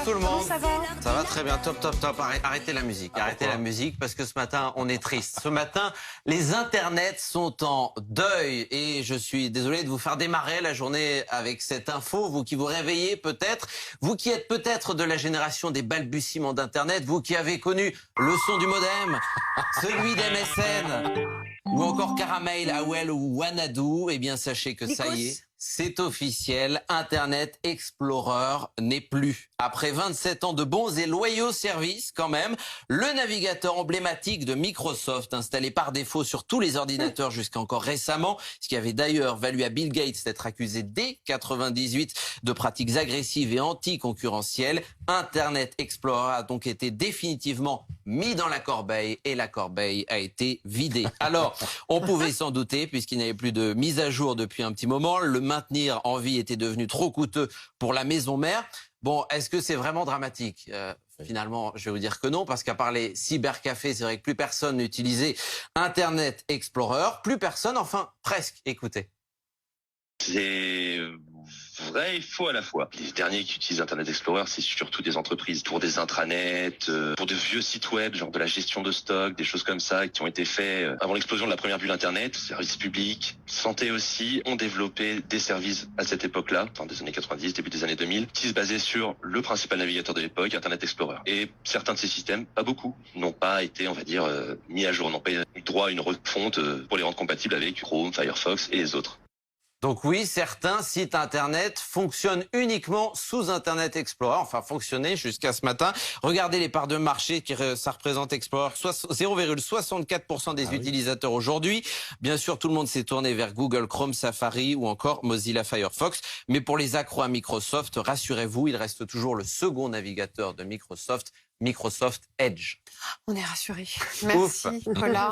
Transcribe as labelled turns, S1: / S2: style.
S1: tout le monde.
S2: Ça va?
S1: Ça va très bien, top, top, top. Arrêtez la musique, arrêtez la musique parce que ce matin, on est triste. Ce matin, les internets sont en deuil et je suis désolé de vous faire démarrer la journée avec cette info. Vous qui vous réveillez peut-être, vous qui êtes peut-être de la génération des balbutiements d'internet, vous qui avez connu le son du modem, celui d'MSN ou encore Caramel, AOL ou Wanadu, eh bien sachez que ça y est. C'est officiel, Internet Explorer n'est plus. Après 27 ans de bons et loyaux services quand même, le navigateur emblématique de Microsoft, installé par défaut sur tous les ordinateurs jusqu'à encore récemment, ce qui avait d'ailleurs valu à Bill Gates d'être accusé dès 98 de pratiques agressives et anticoncurrentielles, Internet Explorer a donc été définitivement mis dans la corbeille et la corbeille a été vidée. Alors, on pouvait s'en douter puisqu'il n'y avait plus de mise à jour depuis un petit moment. Le maintenir en vie était devenu trop coûteux pour la maison mère. Bon, est-ce que c'est vraiment dramatique ? Finalement, je vais vous dire que non, parce qu'à part les cybercafés, c'est vrai que plus personne n'utilisait Internet Explorer. Plus personne, enfin presque. Écoutez.
S3: C'est vrai et faux à la fois. Les derniers qui utilisent Internet Explorer, c'est surtout des entreprises pour des intranets, pour de vieux sites web, genre de la gestion de stock, des choses comme ça, qui ont été faits avant l'explosion de la première bulle Internet. Services publics, santé aussi, ont développé des services à cette époque-là, dans des années 90, début des années 2000, qui se basaient sur le principal navigateur de l'époque, Internet Explorer. Et certains de ces systèmes, pas beaucoup, n'ont pas été, on va dire, mis à jour, n'ont pas eu droit à une refonte pour les rendre compatibles avec Chrome, Firefox et les autres.
S1: Donc oui, certains sites Internet fonctionnent uniquement sous Internet Explorer, enfin fonctionnaient jusqu'à ce matin. Regardez les parts de marché, ça représente Explorer, 0,64% des utilisateurs aujourd'hui. Bien sûr, tout le monde s'est tourné vers Google Chrome, Safari ou encore Mozilla Firefox. Mais pour les accros à Microsoft, rassurez-vous, il reste toujours le second navigateur de Microsoft, Microsoft Edge.
S2: On est rassurés. Merci, Nicolas.